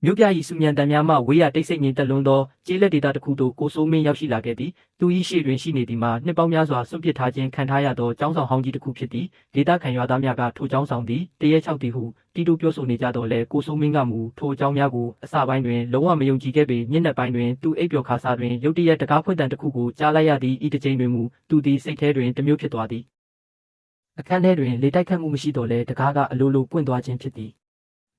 မြို့ပြ၏စုမြန်တန်များမှဝေးရတိတ်ဆိတ်ငြိမ်သက်လွန်းသောကျေးလက်ဒေသတစ်ခုသို့ကိုစိုးမင်းရောက်ရှိလာခဲ့သည်သူ၏ရှေ့တွင်ရှိနေသည်မှာနှစ်ပေါင်းများစွာစွန့်ပစ်ထားခြင်းခံထားရသောကျောင်းဆောင်ဟောင်းကြီးတစ်ခုဖြစ်သည်ဒေသခံရွာသားများကထိုကျောင်းဆောင်သည်တရက်6သည်ဟုတီတိုပြောဆိုနေကြတော့လဲကိုစိုးမင်းကမူထိုအကြောင်းများကိုအစပိုင်းတွင်လုံးဝမယုံကြည်ခဲ့ပေညနေပိုင်းတွင်သူအိပ်ပျော်ခါစားတွင်ရုတ်တရက်တကားဖွင့်တန်တစ်ခုကိုကြားလိုက်ရသည့်ဤတစ်ကြိမ်တွင်မူသူသည်စိတ်ထဲတွင်တစ်မျိုးဖြစ်သွားသည်အခန်းထဲတွင်လေတိုက်ခတ်မှုမရှိတော့လဲတကားကအလိုလိုပွင့်သွားခြင်းဖြစ်သည်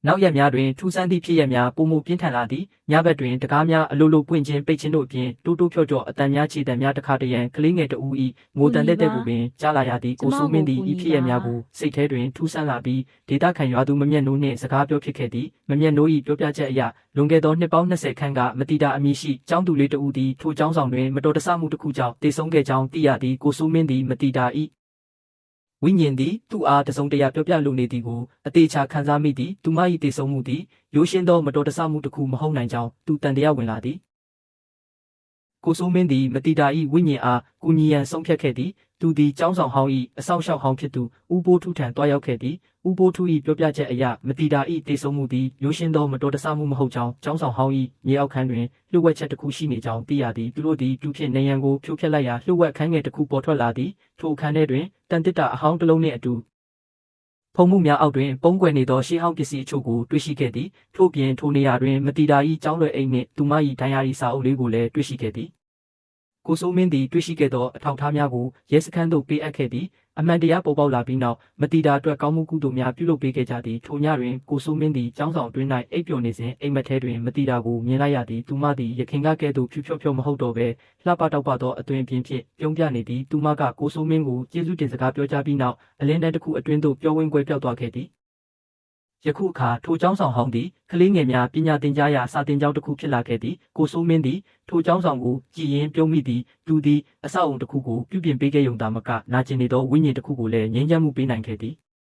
နောက်ရက်များတွင်ထူးဆန်းသည့်ဖြစ်ရပ်များပုံမပြင်းထန်လာသည်ညဘက်တွင်တကားများအလိုလိုပွင့်ခြင်းပိတ်ခြင်းတို့အပြင်တိုးတိုးဖြော့ဖြော့အတန်များခြေတံများတစ်ခါတရံကလေးငယ်တဦး၏ငိုတန်တဲ့ကိုပင်ကြားလာရသည့်ကိုစိုးမင်းသည်ဤဖြစ်ရပ်များကိုစိတ်ထဲတွင်ထူးဆန်းလာပြီးဒေသခံရွာသူမမျက်နှိုးနှင့်စကားပြောဖြစ်ခဲ့သည်မမျက်နှိုး၏ပြောပြချက်အရလွန်ခဲ့သောနှစ်ပေါင်း20ခန့်ကမတီတာအမည်ရှိကျောင်းသူလေးတဦးသည်ထိုကျောင်းဆောင်တွင်မတော်တဆမှုတစ်ခုကြောင့်တေဆုံးခဲ့ကြောင်းသိရသည်ကိုစိုးမင်းသည်မတီတာ၏ဝိညာဉ်သည်သူ့အားတစုံတရာပြောပြလိုနေသည်ကိုအသေးချာခံစားမိသည်သူမ၏တေဆုံးမှုသည်ရိုးရှင်းသောမတော်တဆမှုတစ်ခုမဟုတ်နိုင်ကြောင်းသူတန်တရားဝင်လာသည်ကိုစိုးမင်းသည်မတီတာ၏ဝိညာဉ်အားကူညီရန်ဆုံးဖြတ်ခဲ့သည်သူသည်ကျောင်းဆောင်ဟောင်း၏အဆောင်ရှောက်ဟောင်းဖြစ်သူဦးဘိုးထူးထံတွားရောက်ခဲ့သည်ဦးဘိုးထူး၏ပြောပြချက်အရမတီတာ၏တေဆုံးမှုသည်ရိုးရှင်းသောမတော်တဆမှုမဟုတ်ကြောင်းကျောင်းဆောင်ဟောင်း၏မြေအောက်ခန်းတွင်လှုပ်ဝက်ချက်တစ်ခုရှိနေကြောင်းသိရသည်သူတို့သည်တူဖြင့်နေရန်ကိုဖြိုဖျက်လိုက်ရာလှုပ်ဝက်ခန်းငယ်တစ်ခုပေါ်ထွက်လာသည်ထိုအခန်းထဲတွင်တန်တစ်တာအဟောင်းတစ်လုံးနှင့်အတူဖုံမှုများအောက်တွင်ပုံကွယ်နေသောရှေးဟောင်းပစ္စည်းအချို့ကိုတွေ့ရှိခဲ့သည်ထို့ပြင်ထိုနေရာတွင်မတီတာ၏ကျောင်းလွယ်အိမ်နှင့်သူမ၏ဒဏ်ရာ၏စာအုပ်လေးကိုလည်းတွေ့ရှိခဲ့သည်ကိုစိုးမင်းသည်တွေ့ရှိခဲ့သောအထောက်အထားများကိုရဲစခန်းသို့ပေးအပ်ခဲ့သည်အမှန်တရားပေါ်ပေါက်လာပြီးနောက်မတီတာအတွက်ကောင်းမှုကုသိုလ်များပြုလုပ်ပေးခဲ့ကြသည်ထိုညတွင်ကိုစိုးမင်းသည်ကျောင်းဆောင်အတွင်း၌အိပ်ပျော်နေစဉ်အိမ်မက်ထဲတွင်မတီတာကိုမြင်လိုက်ရသည်သူမသည်ရခင်ကကဲ့သို့ဖြူဖြော့ဖြော့မဟုတ်တော့ဘဲလှပတောက်ပသောအသွင်အပြင်ဖြင့်ပြုံးပြနေသည်သူမကကိုစိုးမင်းကိုကျေးဇူးတင်စကားပြောကြားပြီးနောက်အလင်းတန်းတစ်ခုအတွင်းသို့ပြောင်းကွယ်ပြောက်သွားခဲ့သည်ယခုအခါထိုကျောင်းဆောင်ဟောင်းသည်ကလေးငယ်များပညာသင်ကြားရာစာသင်ကျောင်းတစ်ခုဖြစ်လာခဲ့သည်ကိုစိုးမင်းသည်ထိုကျောင်းဆောင်ကိုကြည်ရင်ပြုံးမိသည်သူသည်အဆောက်အုံတစ်ခုကိုပြုပြင်ပေးခဲ့ရုံသာမကနာကျင်နေသောဝိညာဉ်တစ်ခုကိုလည်းငြိမ်းချမ်းမှုပေးနိုင်ခဲ့သည်